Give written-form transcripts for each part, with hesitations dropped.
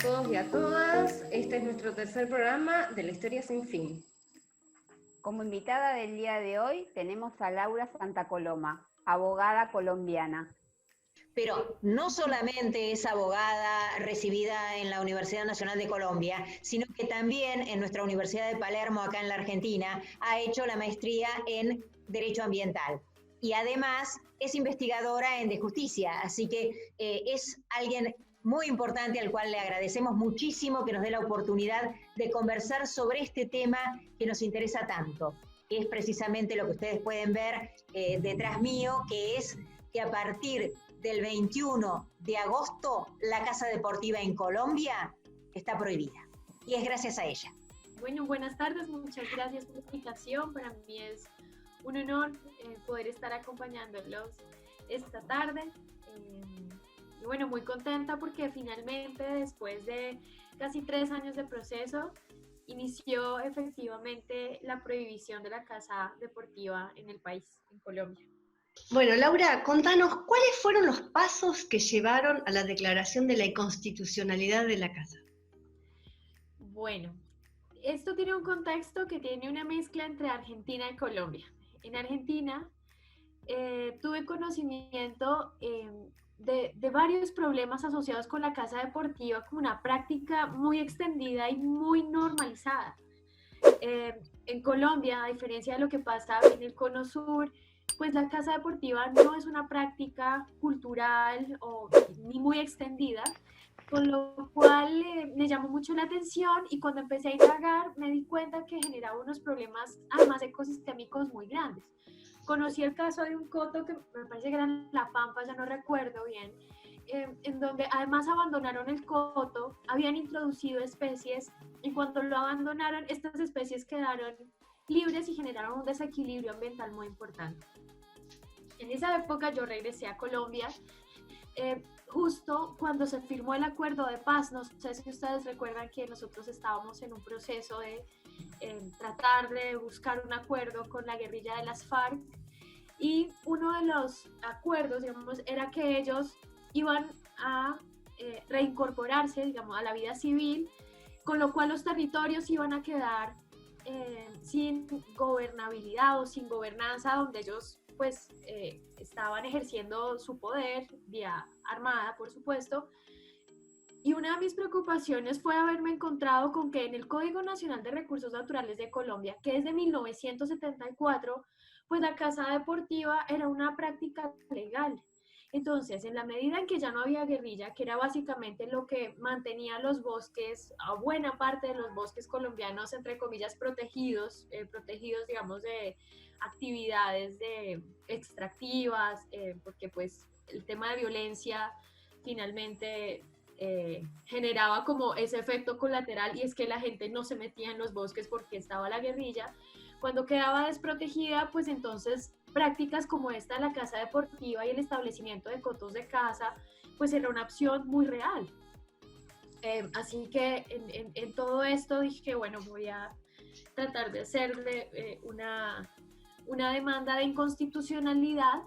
todos y a todas. Este es nuestro tercer programa de La Historia Sin Fin. Como invitada del día de hoy tenemos a Laura Santa Coloma, abogada colombiana. Pero no solamente es abogada recibida en la Universidad Nacional de Colombia, sino que también en nuestra Universidad de Palermo, acá en la Argentina, ha hecho la maestría en Derecho Ambiental. Y además es investigadora en De Justicia, así que es alguien muy importante al cual le agradecemos muchísimo que nos dé la oportunidad de conversar sobre este tema que nos interesa tanto, que es precisamente lo que ustedes pueden ver detrás mío, que es que a partir del 21 de agosto la caza deportiva en Colombia está prohibida. Y es gracias a ella. Bueno, buenas tardes, muchas gracias por la invitación. Para mí es un honor poder estar acompañándolos esta tarde. Y bueno, muy contenta porque finalmente, después de casi 3 años de proceso, inició efectivamente la prohibición de la caza deportiva en el país, en Colombia. Bueno, Laura, contanos, ¿cuáles fueron los pasos que llevaron a la declaración de la inconstitucionalidad de la caza? Bueno, esto tiene un contexto que tiene una mezcla entre Argentina y Colombia. En Argentina tuve conocimiento de varios problemas asociados con la caza deportiva como una práctica muy extendida y muy normalizada. En Colombia, a diferencia de lo que pasa en el Cono Sur, pues la caza deportiva no es una práctica cultural ni muy extendida, con lo cual me llamó mucho la atención y cuando empecé a indagar me di cuenta que generaba unos problemas además ecosistémicos muy grandes. Conocí el caso de un coto que me parece que era en La Pampa, ya no recuerdo bien, en donde además abandonaron el coto, habían introducido especies y cuando lo abandonaron estas especies quedaron libres y generaron un desequilibrio ambiental muy importante. En esa época yo regresé a Colombia, justo cuando se firmó el acuerdo de paz. No sé si ustedes recuerdan que nosotros estábamos en un proceso de tratar de buscar un acuerdo con la guerrilla de las FARC y uno de los acuerdos, digamos, era que ellos iban a reincorporarse, digamos, a la vida civil, con lo cual los territorios iban a quedar sin gobernabilidad o sin gobernanza, donde ellos pues estaban ejerciendo su poder vía armada, por supuesto. Y una de mis preocupaciones fue haberme encontrado con que en el Código Nacional de Recursos Naturales de Colombia, que es de 1974, pues la caza deportiva era una práctica legal. Entonces, en la medida en que ya no había guerrilla, que era básicamente lo que mantenía los bosques, a buena parte de los bosques colombianos, entre comillas, protegidos, digamos, de actividades extractivas, porque pues el tema de violencia finalmente generaba como ese efecto colateral, y es que la gente no se metía en los bosques porque estaba la guerrilla. Cuando quedaba desprotegida, pues entonces prácticas como esta, la caza deportiva y el establecimiento de cotos de caza, pues era una opción muy real. Así que en todo esto dije, bueno, voy a tratar de hacerle una demanda de inconstitucionalidad,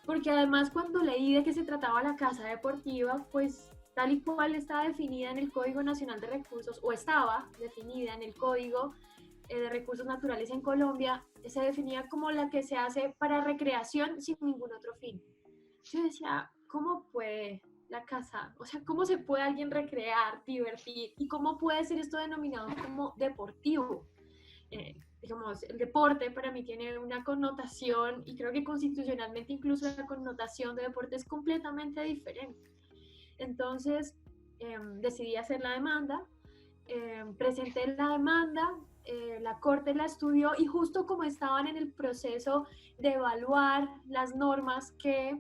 porque además cuando leí de qué se trataba la caza deportiva, pues tal y cual está definida en el Código Nacional de Recursos, o estaba definida en el Código de Recursos Naturales en Colombia, se definía como la que se hace para recreación sin ningún otro fin. Yo decía, ¿cómo puede la caza? O sea, ¿cómo se puede alguien recrear, divertir? ¿Y cómo puede ser esto denominado como deportivo? Digamos, el deporte para mí tiene una connotación, y creo que constitucionalmente incluso la connotación de deporte es completamente diferente. Entonces, decidí hacer la demanda, presenté la demanda, la Corte la estudió y justo como estaban en el proceso de evaluar las normas que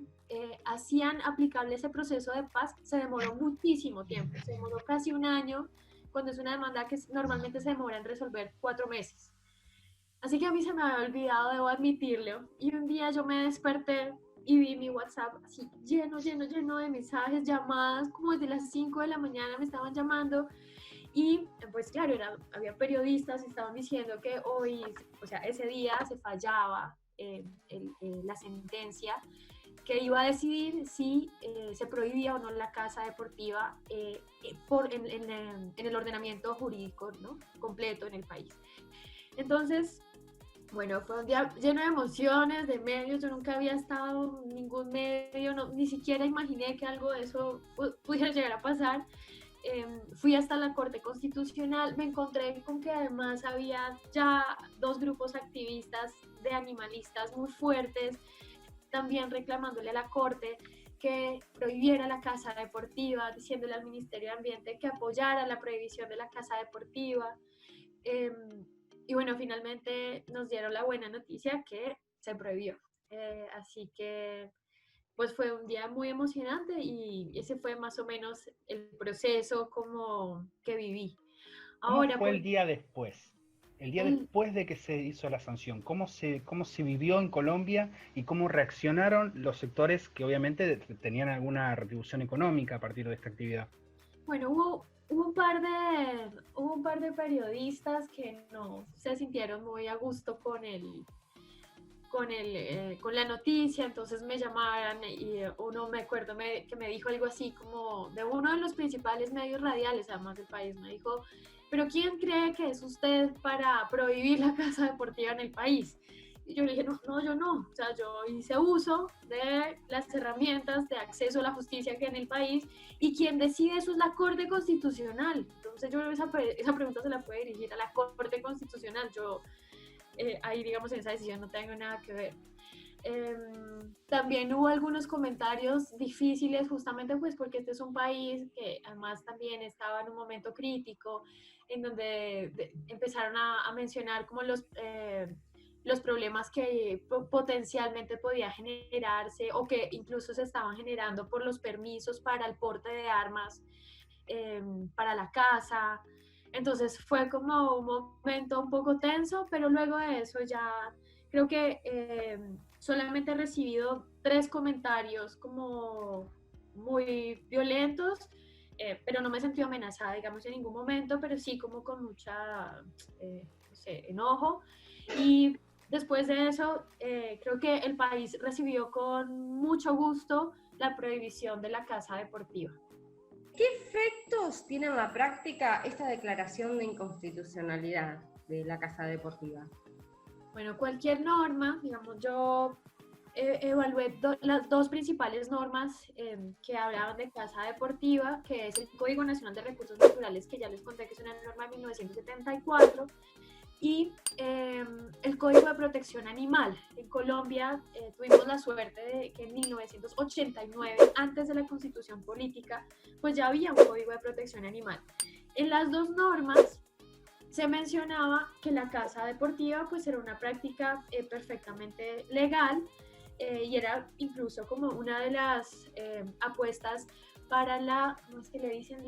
hacían aplicable ese proceso de paz, se demoró muchísimo tiempo, se demoró casi un año, cuando es una demanda que normalmente se demora en resolver 4 meses. Así que a mí se me había olvidado, debo admitirlo, y un día yo me desperté y vi mi WhatsApp así lleno de mensajes, llamadas, como desde las 5 de la mañana me estaban llamando. Y pues claro, había periodistas que estaban diciendo que hoy, o sea, ese día se fallaba la sentencia que iba a decidir si se prohibía o no la caza deportiva en el ordenamiento jurídico, ¿no?, completo en el país. Entonces, bueno, fue un día lleno de emociones, de medios. Yo nunca había estado en ningún medio, ni siquiera imaginé que algo de eso pudiera llegar a pasar. Fui hasta la Corte Constitucional, me encontré con que además había ya 2 grupos activistas de animalistas muy fuertes, también reclamándole a la Corte que prohibiera la caza deportiva, diciéndole al Ministerio de Ambiente que apoyara la prohibición de la caza deportiva. Y bueno, finalmente nos dieron la buena noticia que se prohibió. Así que pues fue un día muy emocionante y ese fue más o menos el proceso como que viví. ¿Cómo fue el día después? El día después de que se hizo la sanción, ¿cómo se vivió en Colombia y cómo reaccionaron los sectores que obviamente tenían alguna retribución económica a partir de esta actividad? Bueno, hubo un par de periodistas que no se sintieron muy a gusto con la noticia, entonces me llamaron y uno, me acuerdo que me dijo algo así como de uno de los principales medios radiales además del país, me dijo: ¿pero quién cree que es usted para prohibir la caza deportiva en el país? Y yo le dije: no, yo no, o sea, yo hice uso de las herramientas de acceso a la justicia que hay en el país, y quien decide eso es la Corte Constitucional. Entonces yo esa pregunta se la puedo dirigir a la Corte Constitucional. Yo ahí, digamos, en esa decisión no tengo nada que ver. También hubo algunos comentarios difíciles, justamente pues porque este es un país que además también estaba en un momento crítico, en donde empezaron a mencionar como los problemas que potencialmente podía generarse o que incluso se estaban generando por los permisos para el porte de armas para la caza. Entonces fue como un momento un poco tenso, pero luego de eso ya creo que solamente he recibido 3 comentarios como muy violentos, pero no me he sentido amenazada, digamos, en ningún momento, pero sí como con mucha, no sé, enojo. Y después de eso, creo que el país recibió con mucho gusto la prohibición de la caza deportiva. ¿Qué efectos tiene en la práctica esta declaración de inconstitucionalidad de la caza deportiva? Bueno, cualquier norma, digamos, yo evalué las 2 principales normas que hablaban de caza deportiva, que es el Código Nacional de Recursos Naturales, que ya les conté que es una norma de 1974, y el Código de Protección Animal. En Colombia tuvimos la suerte de que en 1989, antes de la Constitución Política, pues ya había un Código de Protección Animal. En las 2 normas se mencionaba que la caza deportiva pues era una práctica perfectamente legal, y era incluso como una de las apuestas para la, ¿cómo es que le dicen?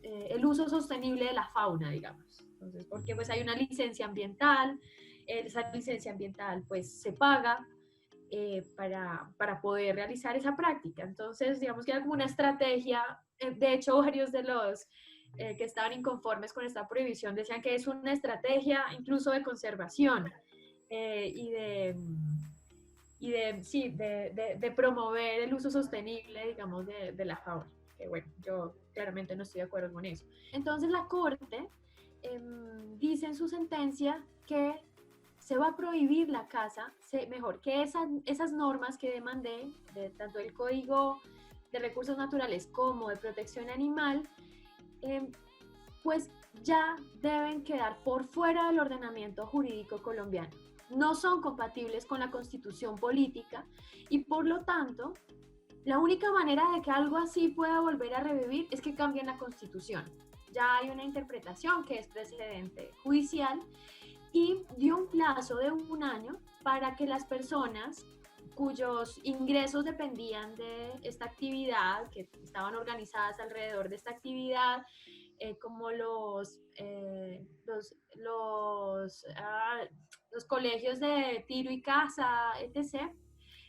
El uso sostenible de la fauna, digamos. Entonces, porque pues hay una licencia ambiental, esa licencia ambiental pues se paga para poder realizar esa práctica. Entonces, digamos que era como una estrategia. De hecho, varios de los que estaban inconformes con esta prohibición decían que es una estrategia incluso de conservación y de promover el uso sostenible, digamos, de la fauna. Que bueno, yo claramente no estoy de acuerdo con eso. Entonces la Corte dice en su sentencia que se va a prohibir la caza, mejor que esas normas que demandé, de tanto el Código de Recursos Naturales como de Protección Animal, pues ya deben quedar por fuera del ordenamiento jurídico colombiano. No son compatibles con la Constitución política y por lo tanto, la única manera de que algo así pueda volver a revivir es que cambien la Constitución. Ya hay una interpretación que es precedente judicial y dio un plazo de 1 año para que las personas cuyos ingresos dependían de esta actividad, que estaban organizadas alrededor de esta actividad, como los colegios de tiro y caza, etc.,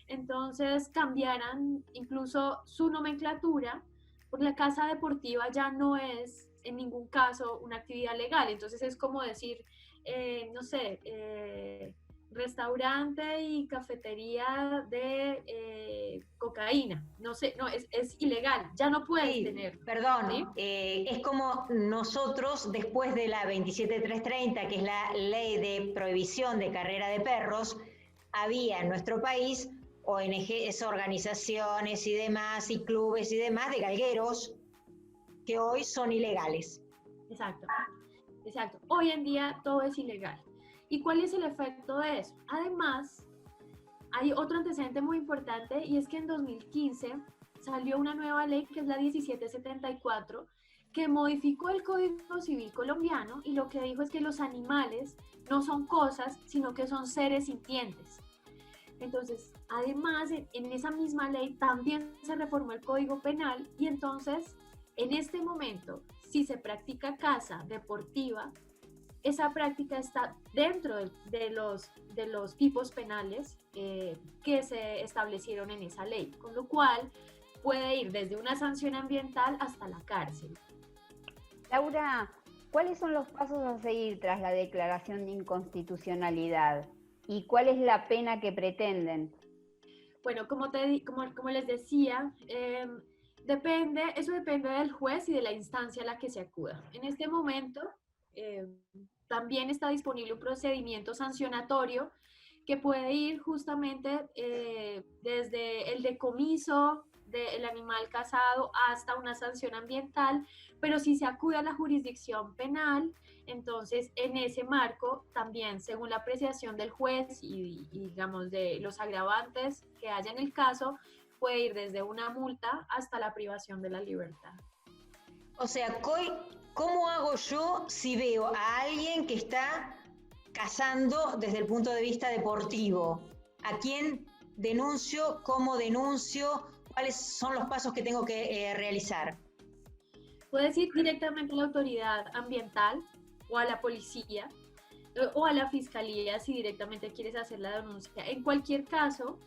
entonces cambiaran incluso su nomenclatura, porque la caza deportiva ya no es en ningún caso una actividad legal. Entonces es como decir, no sé, restaurante y cafetería de cocaína. No sé, no, es ilegal, ya no puedes Sí, tener. perdón, ¿Sí? es como nosotros después de la 27330, que es la ley de prohibición de carrera de perros, había en nuestro país ONGs, organizaciones y demás, y clubes y demás de galgueros que hoy son ilegales. Exacto, exacto. Hoy en día todo es ilegal. ¿Y cuál es el efecto de eso? Además, hay otro antecedente muy importante y es que en 2015 salió una nueva ley que es la 1774 que modificó el Código Civil colombiano y lo que dijo es que los animales no son cosas, sino que son seres sintientes. Entonces, además, en esa misma ley también se reformó el Código Penal y entonces, en este momento, si se practica caza deportiva, esa práctica está dentro de los tipos penales que se establecieron en esa ley, con lo cual puede ir desde una sanción ambiental hasta la cárcel. Laura, ¿cuáles son los pasos a seguir tras la declaración de inconstitucionalidad? ¿Y cuál es la pena que pretenden? Bueno, como les decía, eso depende del juez y de la instancia a la que se acuda. En este momento, también está disponible un procedimiento sancionatorio que puede ir justamente desde el decomiso del animal cazado hasta una sanción ambiental, pero si se acude a la jurisdicción penal, entonces en ese marco también, según la apreciación del juez y digamos de los agravantes que haya en el caso, puede ir desde una multa hasta la privación de la libertad. O sea, ¿cómo hago yo si veo a alguien que está cazando desde el punto de vista deportivo? ¿A quién denuncio? ¿Cómo denuncio? ¿Cuáles son los pasos que tengo que realizar? Puedes ir directamente a la autoridad ambiental o a la policía o a la fiscalía si directamente quieres hacer la denuncia. En cualquier caso,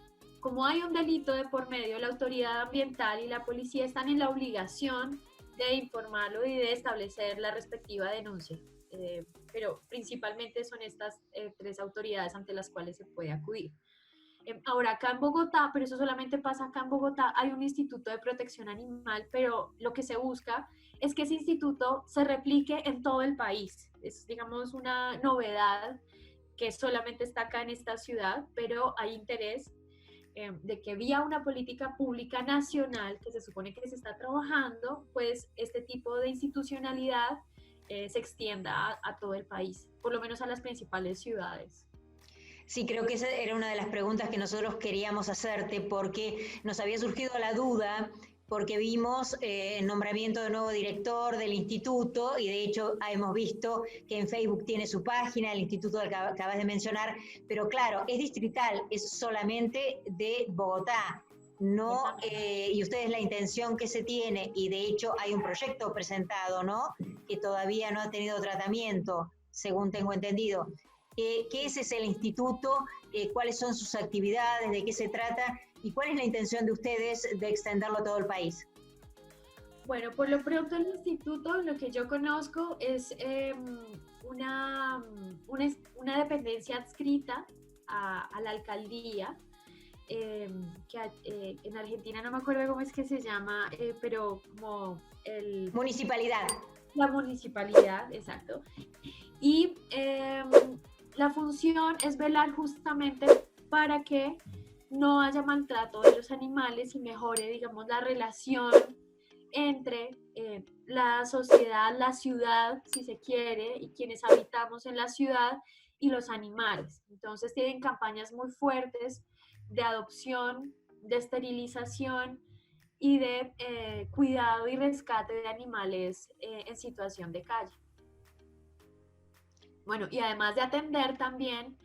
como hay un delito de por medio, la autoridad ambiental y la policía están en la obligación de informarlo y de establecer la respectiva denuncia. Pero principalmente son estas tres autoridades ante las cuales se puede acudir. Ahora, acá en Bogotá, pero eso solamente pasa acá en Bogotá, hay un instituto de protección animal, pero lo que se busca es que ese instituto se replique en todo el país. Es, digamos, una novedad que solamente está acá en esta ciudad, pero hay interés de que vía una política pública nacional que se supone que se está trabajando, pues este tipo de institucionalidad se extienda a todo el país, por lo menos a las principales ciudades. Sí, creo que esa era una de las preguntas que nosotros queríamos hacerte porque nos había surgido la duda, porque vimos el nombramiento de nuevo director del instituto y de hecho hemos visto que en Facebook tiene su página, el instituto que acabas de mencionar, pero claro, es distrital, es solamente de Bogotá. No, y ustedes la intención que se tiene, y de hecho hay un proyecto presentado, ¿no? Que todavía no ha tenido tratamiento, según tengo entendido. ¿Qué es el instituto? ¿Cuáles son sus actividades? ¿De qué se trata? ¿Y cuál es la intención de ustedes de extenderlo a todo el país? Bueno, por lo pronto el instituto, lo que yo conozco es una dependencia adscrita a la alcaldía, que en Argentina no me acuerdo cómo es que se llama, pero como Municipalidad. La municipalidad, exacto. Y la función es velar justamente para que no haya maltrato de los animales y mejore, digamos, la relación entre la sociedad, la ciudad, si se quiere, y quienes habitamos en la ciudad y los animales. Entonces tienen campañas muy fuertes de adopción, de esterilización y de cuidado y rescate de animales en situación de calle. Bueno, y además de atender también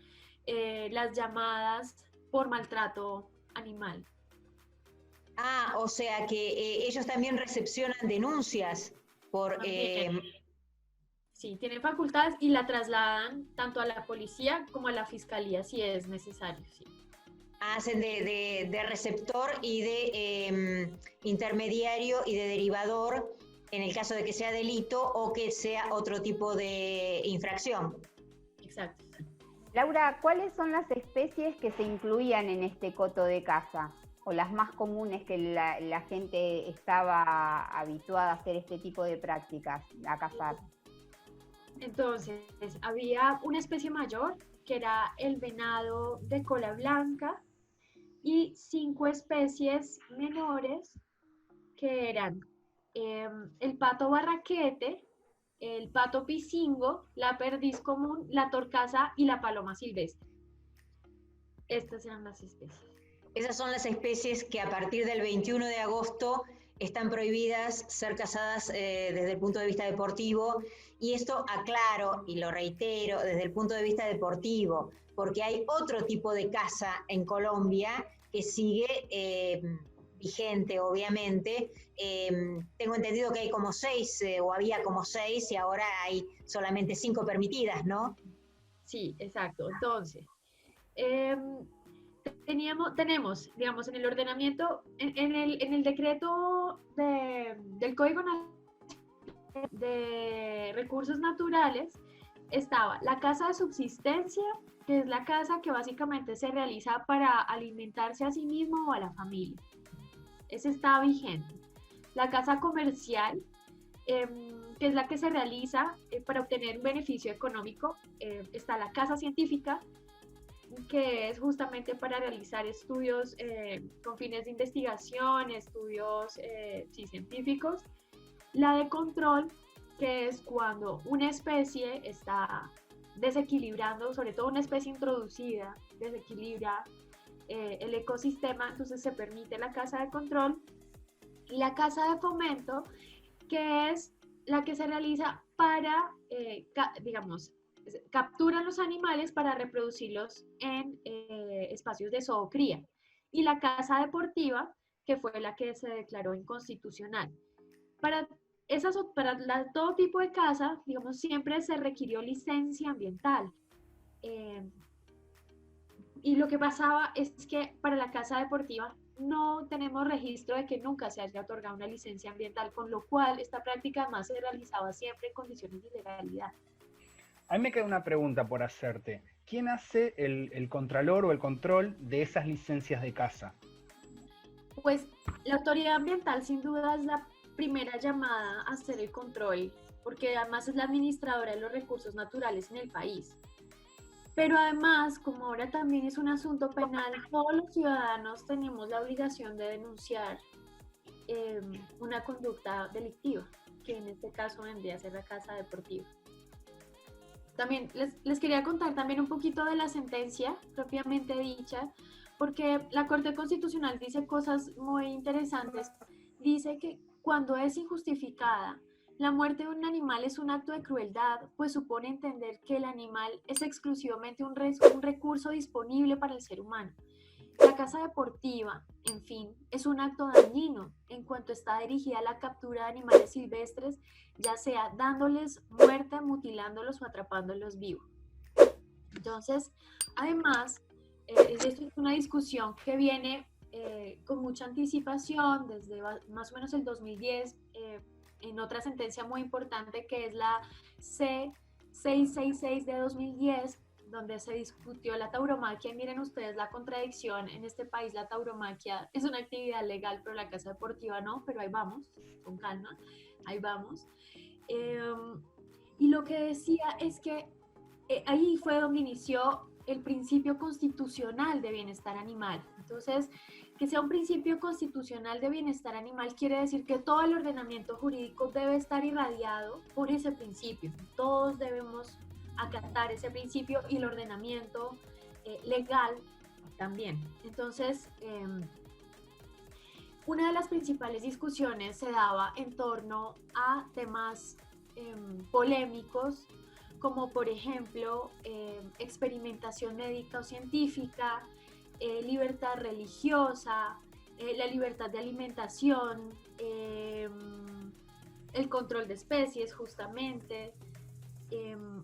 las llamadas por maltrato animal. Ah, o sea que ellos también recepcionan denuncias por... Sí, tienen facultades y la trasladan tanto a la policía como a la fiscalía si es necesario. Sí. Hacen de receptor y de intermediario y de derivador en el caso de que sea delito o que sea otro tipo de infracción. Exacto. Laura, ¿cuáles son las especies que se incluían en este coto de caza? O las más comunes que la gente estaba habituada a hacer este tipo de prácticas, a cazar. Entonces, había una especie mayor, que era el venado de cola blanca, y 5 especies menores, que eran el pato barraquete, el pato pisingo, la perdiz común, la torcaza y la paloma silvestre. Estas eran las especies. Esas son las especies que a partir del 21 de agosto están prohibidas ser cazadas desde el punto de vista deportivo, y esto aclaro y lo reitero desde el punto de vista deportivo, porque hay otro tipo de caza en Colombia que sigue vigente, obviamente. Tengo entendido que hay como 6, o había como 6, y ahora hay solamente 5 permitidas, ¿no? Sí, exacto. Entonces, tenemos, digamos, en el ordenamiento, en el decreto del Código Nacional de Recursos Naturales, estaba la caza de subsistencia, que es la caza que básicamente se realiza para alimentarse a sí mismo o a la familia. Ese está vigente. La caza comercial, que es la que se realiza para obtener un beneficio económico. Está la caza científica, que es justamente para realizar estudios con fines de investigación, estudios científicos. La de control, que es cuando una especie está desequilibrando, sobre todo una especie introducida, desequilibra el ecosistema, entonces se permite la caza de control. Y la caza de fomento, que es la que se realiza para, digamos, capturan los animales para reproducirlos en espacios de zoocría. Y la caza deportiva, que fue la que se declaró inconstitucional. Para todo tipo de caza, digamos, siempre se requirió licencia ambiental. Y lo que pasaba es que para la caza deportiva no tenemos registro de que nunca se haya otorgado una licencia ambiental, con lo cual esta práctica además se realizaba siempre en condiciones de ilegalidad. A mí me queda una pregunta por hacerte. ¿Quién hace el contralor o el control de esas licencias de caza? Pues la autoridad ambiental sin duda es la primera llamada a hacer el control, porque además es la administradora de los recursos naturales en el país. Pero además, como ahora también es un asunto penal, todos los ciudadanos tenemos la obligación de denunciar una conducta delictiva, que en este caso vendría a ser la caza deportiva. También les quería contar también un poquito de la sentencia propiamente dicha, porque la Corte Constitucional dice cosas muy interesantes. Dice que cuando es injustificada, la muerte de un animal es un acto de crueldad, pues supone entender que el animal es exclusivamente un recurso disponible para el ser humano. La caza deportiva, en fin, es un acto dañino en cuanto está dirigida a la captura de animales silvestres, ya sea dándoles muerte, mutilándolos o atrapándolos vivos. Entonces, además, esto es una discusión que viene con mucha anticipación desde más o menos el 2010, en otra sentencia muy importante que es la C666 de 2010, donde se discutió la tauromaquia. Y miren ustedes la contradicción: en este país la tauromaquia es una actividad legal, pero la caza deportiva no, pero ahí vamos, con calma, ahí vamos. Y lo que decía es que ahí fue donde inició el principio constitucional de bienestar animal. Entonces, que sea un principio constitucional de bienestar animal quiere decir que todo el ordenamiento jurídico debe estar irradiado por ese principio. Todos debemos acatar ese principio, y el ordenamiento legal también. Entonces, una de las principales discusiones se daba en torno a temas polémicos, como por ejemplo experimentación médica o científica, libertad religiosa, la libertad de alimentación, el control de especies justamente,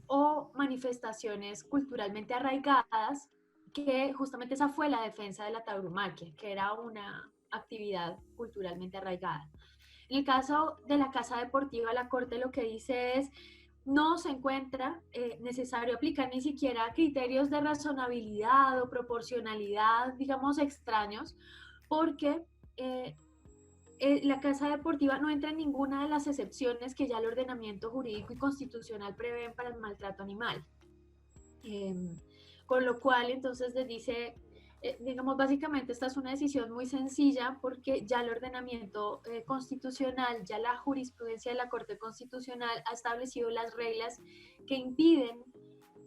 o manifestaciones culturalmente arraigadas, que justamente esa fue la defensa de la tauromaquia, que era una actividad culturalmente arraigada. En el caso de la caza deportiva, la Corte lo que dice es: no se encuentra necesario aplicar ni siquiera criterios de razonabilidad o proporcionalidad, digamos, extraños, porque la casa deportiva no entra en ninguna de las excepciones que ya el ordenamiento jurídico y constitucional prevén para el maltrato animal. Con lo cual, entonces, les dice, digamos, básicamente esta es una decisión muy sencilla porque ya el ordenamiento constitucional, ya la jurisprudencia de la Corte Constitucional ha establecido las reglas que impiden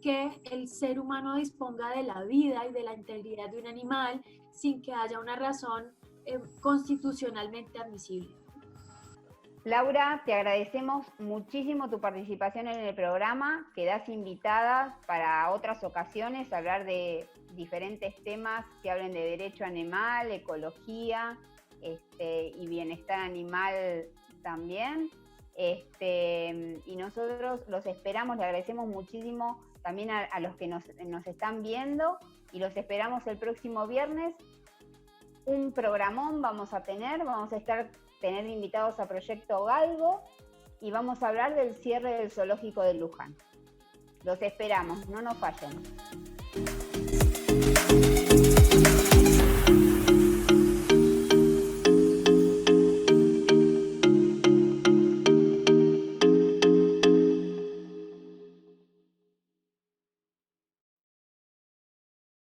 que el ser humano disponga de la vida y de la integridad de un animal sin que haya una razón constitucionalmente admisible. Laura, te agradecemos muchísimo tu participación en el programa. Quedás invitada para otras ocasiones a hablar de diferentes temas que hablen de derecho animal, ecología y bienestar animal también. Y nosotros los esperamos, le agradecemos muchísimo también a los que nos están viendo y los esperamos el próximo viernes. Un programón vamos a tener invitados a Proyecto Galgo y vamos a hablar del cierre del zoológico de Luján. Los esperamos, no nos fallen.